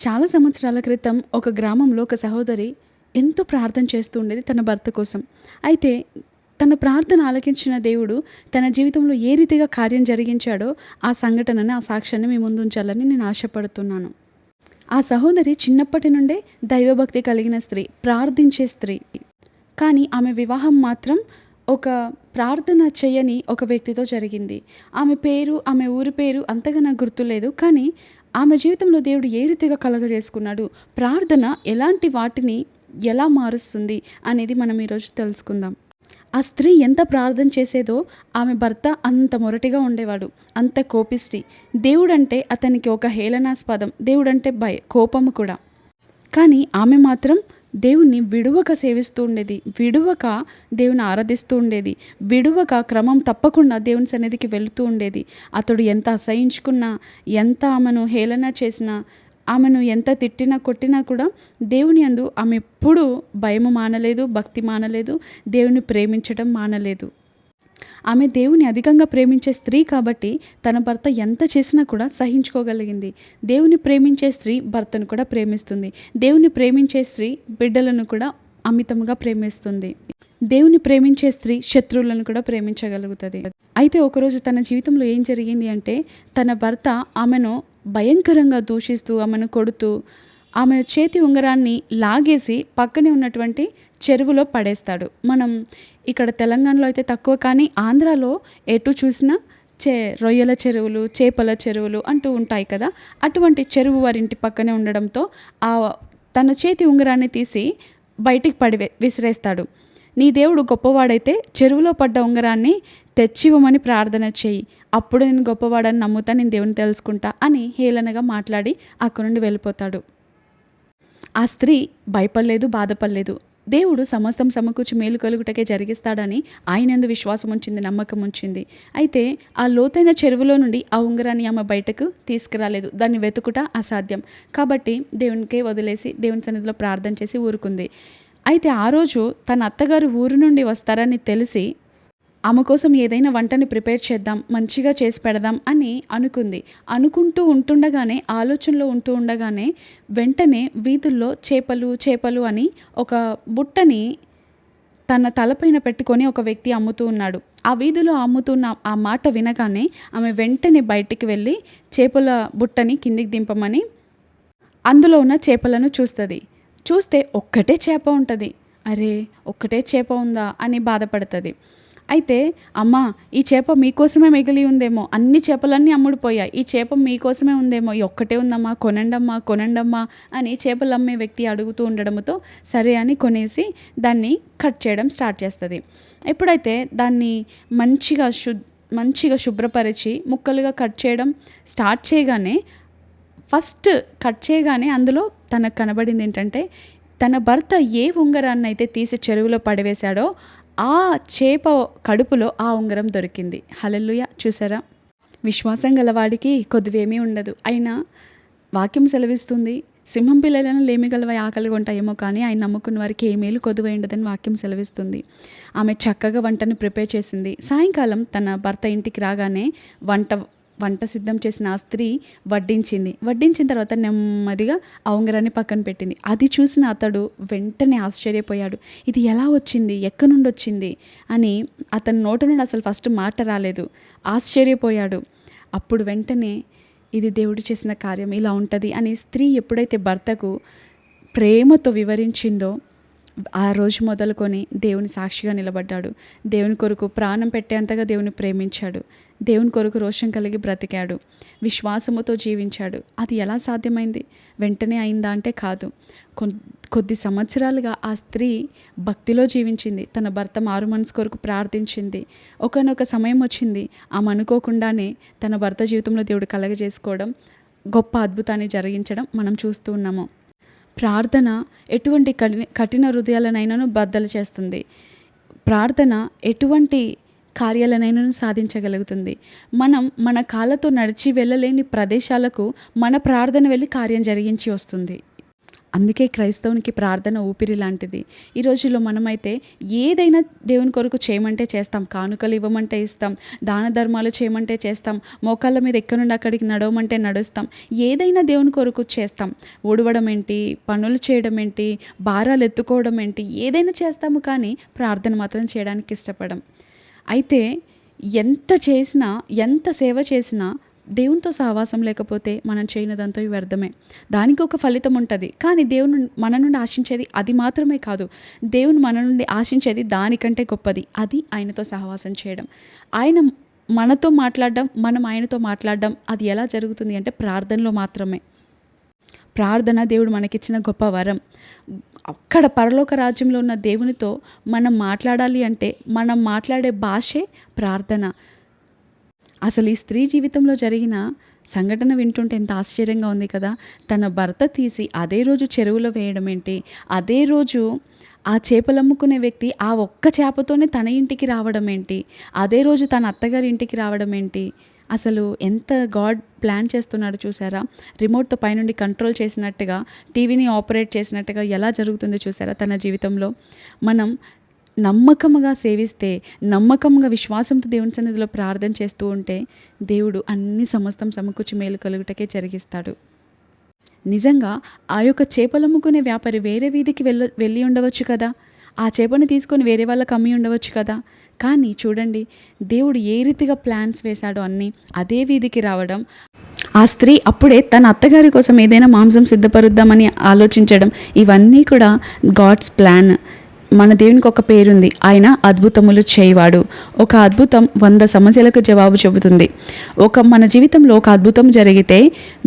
చాలా సంవత్సరాల క్రితం ఒక గ్రామంలో ఒక సహోదరి ఎంతో ప్రార్థన చేస్తూ ఉండేది తన భర్త కోసం. అయితే తన ప్రార్థన ఆలకించిన దేవుడు తన జీవితంలో ఏ రీతిగా కార్యం జరిగించాడో ఆ సంఘటనని, ఆ సాక్ష్యాన్ని మీ ముందు ఉంచాలని నేను ఆశపడుతున్నాను. ఆ సహోదరి చిన్నప్పటి నుండే దైవభక్తి కలిగిన స్త్రీ, ప్రార్థించే స్త్రీ. కానీ ఆమె వివాహం మాత్రం ఒక ప్రార్థన చేయని ఒక వ్యక్తితో జరిగింది. ఆమె పేరు, ఆమె ఊరి పేరు అంతగా నాకు గుర్తులేదు. కానీ ఆమె జీవితంలో దేవుడు ఏ రీతిగా కలగజేసుకున్నాడు, ప్రార్థన ఎలాంటి వాటిని ఎలా మారుస్తుంది అనేది మనం ఈరోజు తెలుసుకుందాం. ఆ స్త్రీ ఎంత ప్రార్థన చేసేదో ఆమె భర్త అంత మొరటిగా ఉండేవాడు, అంత కోపిష్టి. దేవుడంటే అతనికి ఒక హేళనాస్పదం, దేవుడంటే కోపము కూడా. కానీ ఆమె మాత్రం దేవుణ్ణి విడువక సేవిస్తూ ఉండేది, విడువక దేవుని ఆరాధిస్తూ ఉండేది, విడువక క్రమం తప్పకుండా దేవుని సన్నిధికి వెళుతూ ఉండేది. అతడు ఎంత అసహించుకున్నా, ఎంత ఆమెను హేళన చేసినా, ఆమెను ఎంత తిట్టినా కొట్టినా కూడా దేవుని యందు ఆమె ఎప్పుడూ భయము మానలేదు, భక్తి మానలేదు, దేవుని ప్రేమించడం మానలేదు. ఆమె దేవుని అధికంగా ప్రేమించే స్త్రీ కాబట్టి తన భర్త ఎంత చేసినా కూడా సహించుకోగలిగింది. దేవుని ప్రేమించే స్త్రీ భర్తను కూడా ప్రేమిస్తుంది. దేవుని ప్రేమించే స్త్రీ బిడ్డలను కూడా అమితంగా ప్రేమిస్తుంది. దేవుని ప్రేమించే స్త్రీ శత్రువులను కూడా ప్రేమించగలుగుతుంది. అయితే ఒకరోజు తన జీవితంలో ఏం జరిగింది అంటే, తన భర్త ఆమెను భయంకరంగా దూషిస్తూ, ఆమెను కొడుతూ, ఆమె చేతి ఉంగరాన్ని లాగేసి పక్కనే ఉన్నటువంటి చెరువులో పడేస్తాడు. మనం ఇక్కడ తెలంగాణలో అయితే తక్కువ, కానీ ఆంధ్రాలో ఎటు చూసినా రొయ్యల చెరువులు, చేపల చెరువులు అంటూ ఉంటాయి కదా. అటువంటి చెరువు వారింటి పక్కనే ఉండడంతో తన చేతి ఉంగరాన్ని తీసి బయటికి విసిరేస్తాడు. నీ దేవుడు గొప్పవాడైతే చెరువులో పడ్డ ఉంగరాన్ని తెచ్చివ్వమని ప్రార్థన చేయి, అప్పుడు నేను గొప్పవాడని నమ్ముతా, నేను దేవుని తెలుసుకుంటా అని హేళనగా మాట్లాడి అక్కడి నుండి వెళ్ళిపోతాడు. ఆ స్త్రీ భయపడలేదు, బాధపడలేదు. దేవుడు సమస్తం సమకూర్చి మేలు కలుగుటకే జరిగిస్తాడని ఆయనందు విశ్వాసం ఉంచింది, నమ్మకం ఉంచింది. అయితే ఆ లోతైన చెరువులో నుండి ఆ ఉంగరాన్ని ఆమె బయటకు తీసుకురాలేదు. దాన్ని వెతుకుట అసాధ్యం కాబట్టి దేవునికే వదిలేసి దేవుని సన్నిధిలో ప్రార్థన చేసి ఊరుకుంది. అయితే ఆ రోజు తన అత్తగారు ఊరు నుండి వస్తారని తెలిసి ఆమె కోసం ఏదైనా వంటని ప్రిపేర్ చేద్దాం, మంచిగా చేసి పెడదాం అని అనుకుంది. అనుకుంటూ ఉంటుండగానే, ఆలోచనలో ఉంటూ ఉండగానే వెంటనే వీధుల్లో చేపలు అని ఒక బుట్టని తన తలపైన పెట్టుకొని ఒక వ్యక్తి అమ్ముతూ ఉన్నాడు. ఆ వీధిలో అమ్ముతున్న ఆ మాట వినగానే ఆమె వెంటనే బయటికి వెళ్ళి చేపల బుట్టని కిందికి దింపమని అందులో ఉన్న చేపలను చూస్తుంది. చూస్తే ఒక్కటే చేప ఉంటుంది. అరే, ఒక్కటే చేప ఉందా అని బాధపడుతుంది. అయితే అమ్మా, ఈ చేప మీకోసమే మిగిలి ఉందేమో, అన్ని చేపలన్నీ అమ్ముడుపోయాయి, ఈ చేప మీకోసమే ఉందేమో, ఈ ఒక్కటే ఉందమ్మా, కొనండమ్మా అని చేపలు అమ్మే వ్యక్తి అడుగుతూ ఉండడంతో సరే అని కొనేసి దాన్ని కట్ చేయడం స్టార్ట్ చేస్తుంది. ఎప్పుడైతే దాన్ని మంచిగా శుభ్రపరిచి ముక్కలుగా కట్ చేయడం స్టార్ట్ చేయగానే, ఫస్ట్ కట్ చేయగానే అందులో తనకు కనబడింది ఏంటంటే, తన భర్త ఏ ఉంగరాన్ని అయితే తీసి చెరువులో పడవేశాడో ఆ చేప కడుపులో ఆ ఉంగరం దొరికింది. హల్లెలూయా! చూసారా, విశ్వాసం గలవాడికి కొద్దివేమీ ఉండదు. అయినా వాక్యం సెలవిస్తుంది, సింహం పిల్లలను లేమిగలవై ఆకలిగా ఉంటాయేమో, కానీ ఆయన నమ్ముకున్న వారికి ఏ మేలు కొదువై ఉండదని వాక్యం సెలవిస్తుంది. ఆమె చక్కగా వంటను ప్రిపేర్ చేసింది. సాయంకాలం తన భర్త ఇంటికి రాగానే వంట సిద్ధం చేసిన ఆ స్త్రీ వడ్డించిన తర్వాత నెమ్మదిగా ఆ ఉంగరాన్ని పక్కన పెట్టింది. అది చూసిన అతడు వెంటనే ఆశ్చర్యపోయాడు. ఇది ఎలా వచ్చింది, ఎక్కడి నుండి వచ్చింది అని అతని నోటి నుండి అసలు ఫస్ట్ మాట రాలేదు. ఆశ్చర్యపోయాడు. అప్పుడు వెంటనే ఇది దేవుడు చేసిన కార్యం, ఇలా ఉంటుంది అని స్త్రీ ఎప్పుడైతే భర్తకు ప్రేమతో వివరించిందో ఆ రోజు మొదలుకొని దేవుని సాక్షిగా నిలబడ్డాడు. దేవుని కొరకు ప్రాణం పెట్టేంతగా దేవుని ప్రేమించాడు. దేవుని కొరకు రోషం కలిగి బ్రతికాడు. విశ్వాసముతో జీవించాడు. అది ఎలా సాధ్యమైంది? వెంటనే అయిందా అంటే కాదు. కొద్ది సంవత్సరాలుగా ఆ స్త్రీ భక్తిలో జీవించింది. తన భర్త మారు మనసు కొరకు ప్రార్థించింది. ఒకనొక సమయం వచ్చింది, ఆమె అనుకోకుండానే తన భర్త జీవితంలో దేవుడు కలగజేసుకోవడం, గొప్ప అద్భుతాన్ని జరిగించడం మనం చూస్తూ ఉన్నాము. ప్రార్థన ఎటువంటి కఠిన హృదయాలనైనాను బద్దలు చేస్తుంది. ప్రార్థన ఎటువంటి కార్యాలనైనాను సాధించగలుగుతుంది. మనం మన కాళ్ళతో నడిచి వెళ్ళలేని ప్రదేశాలకు మన ప్రార్థన వెళ్ళి కార్యం జరిగించి వస్తుంది. అందుకే క్రైస్తవునికి ప్రార్థన ఊపిరి లాంటిది. ఈ రోజుల్లో మనమైతే ఏదైనా దేవుని కొరకు చేయమంటే చేస్తాం. కానుకలు ఇవ్వమంటే ఇస్తాం. దాన ధర్మాలు చేయమంటే చేస్తాం. మోకాళ్ళ మీద ఎక్కడి నుండి అక్కడికి నడవమంటే నడుస్తాం. ఏదైనా దేవుని కొరకు చేస్తాం. ఊడవడం ఏంటి, పనులు చేయడం ఏంటి, భారాలు ఎత్తుకోవడం ఏంటి, ఏదైనా చేస్తాము, కానీ ప్రార్థన మాత్రం చేయడానికి ఇష్టపడం. అయితే ఎంత చేసినా, ఎంత సేవ చేసినా దేవునితో సహవాసం లేకపోతే మనం చేయనిదంతా వ్యర్థమే. దానికి ఒక ఫలితం ఉంటుంది, కానీ దేవుని మన నుండి ఆశించేది అది మాత్రమే కాదు. దేవుని మన నుండి ఆశించేది దానికంటే గొప్పది. అది ఆయనతో సహవాసం చేయడం. ఆయన మనతో మాట్లాడడం, మనం ఆయనతో మాట్లాడడం, అది ఎలా జరుగుతుంది అంటే ప్రార్థనలో మాత్రమే. ప్రార్థన దేవుడు మనకిచ్చిన గొప్ప వరం. అక్కడ పరలోక రాజ్యంలో ఉన్న దేవునితో మనం మాట్లాడాలి అంటే మనం మాట్లాడే భాషే ప్రార్థన. అసలు ఈ స్త్రీ జీవితంలో జరిగిన సంఘటన వింటుంటే ఎంత ఆశ్చర్యంగా ఉంది కదా. తన భర్త తీసి అదే రోజు చెరువులో వేయడం ఏంటి, అదే రోజు ఆ చేపలు అమ్ముకునే వ్యక్తి ఆ ఒక్క చేపతోనే తన ఇంటికి రావడం ఏంటి, అదే రోజు తన అత్తగారి ఇంటికి రావడం ఏంటి. అసలు ఎంత గాడ్ ప్లాన్ చేస్తున్నాడు చూసారా. రిమోట్తో పైనుండి కంట్రోల్ చేసినట్టుగా, టీవీని ఆపరేట్ చేసినట్టుగా ఎలా జరుగుతుందో చూసారా తన జీవితంలో. మనం నమ్మకంగా సేవిస్తే, నమ్మకంగా విశ్వాసంతో దేవుని సన్నిధిలో ప్రార్థన చేస్తూ ఉంటే దేవుడు అన్ని సమస్తం సమకూర్చి మేలు కలుగుటకే జరిగిస్తాడు. నిజంగా ఆ యొక్క చేపలమ్ముకునే వ్యాపారి వేరే వీధికి వెళ్ళి ఉండవచ్చు కదా. ఆ చేపను తీసుకొని వేరే వాళ్ళకి అమ్మి ఉండవచ్చు కదా. కానీ చూడండి, దేవుడు ఏ రీతిగా ప్లాన్స్ వేశాడో అన్నీ అదే వీధికి రావడం. ఆ స్త్రీ అప్పుడే తన అత్తగారి కోసం ఏదైనా మాంసం సిద్ధపరుద్దామని ఆలోచించడం, ఇవన్నీ కూడా గాడ్స్ ప్లాన్. మన దేవునికి ఒక పేరుంది, ఆయన అద్భుతములు చేయవాడు. ఒక అద్భుతం 100 సమస్యలకు జవాబు చెబుతుంది. మన జీవితంలో ఒక అద్భుతం జరిగితే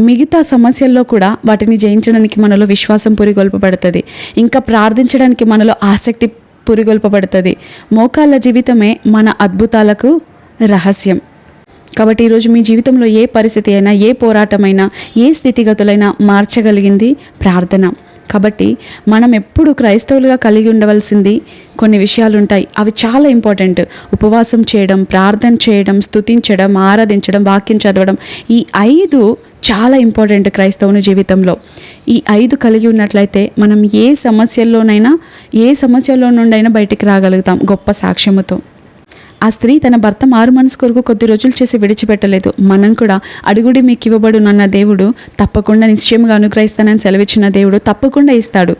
మిగతా సమస్యల్లో కూడా వాటిని జయించడానికి మనలో విశ్వాసం పురిగొల్పబడుతుంది. ఇంకా ప్రార్థించడానికి మనలో ఆసక్తి పురిగొల్పబడుతుంది. మోకాళ్ళ జీవితమే మన అద్భుతాలకు రహస్యం. కాబట్టి ఈరోజు మీ జీవితంలో ఏ పరిస్థితి అయినా, ఏ పోరాటమైనా, ఏ స్థితిగతులైనా మార్చగలిగింది ప్రార్థన. కాబట్టి మనం ఎప్పుడు క్రైస్తవులుగా కలిగి ఉండవలసింది కొన్ని విషయాలు ఉంటాయి. అవి చాలా ఇంపార్టెంట్. ఉపవాసం చేయడం, ప్రార్థన చేయడం, స్తుతించడం, ఆరాధించడం, వాక్యం చదవడం, ఈ 5 చాలా ఇంపార్టెంట్ క్రైస్తవుని జీవితంలో. ఈ 5 కలిగి ఉన్నట్లయితే మనం ఏ సమస్యలో నుండైనా బయటికి రాగలుగుతాం గొప్ప సాక్ష్యముతో. ఆ స్త్రీ తన భర్త మారు మనసు కొరకు కొద్ది రోజులు చేసి విడిచిపెట్టలేదు. మనం కూడా అడుగుడి మీకు ఇవ్వబడునన్న దేవుడు తప్పకుండా నిశ్చయంగా అనుగ్రహిస్తానని సెలవిచ్చిన దేవుడు తప్పకుండా ఇస్తాడు.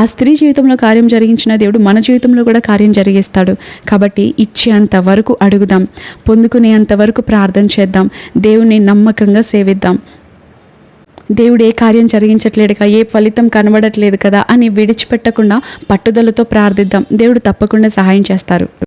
ఆ స్త్రీ జీవితంలో కార్యం జరిగించిన దేవుడు మన జీవితంలో కూడా కార్యం జరిగిస్తాడు. కాబట్టి ఇచ్చేంత వరకు అడుగుదాం, పొందుకునేంత వరకు ప్రార్థన చేద్దాం, దేవుని నమ్మకంగా సేవిద్దాం. దేవుడు ఏ కార్యం జరిగించట్లేదు కదా, ఏ ఫలితం కనబడట్లేదు కదా అని విడిచిపెట్టకుండా పట్టుదలతో ప్రార్థిద్దాం. దేవుడు తప్పకుండా సహాయం చేస్తారు.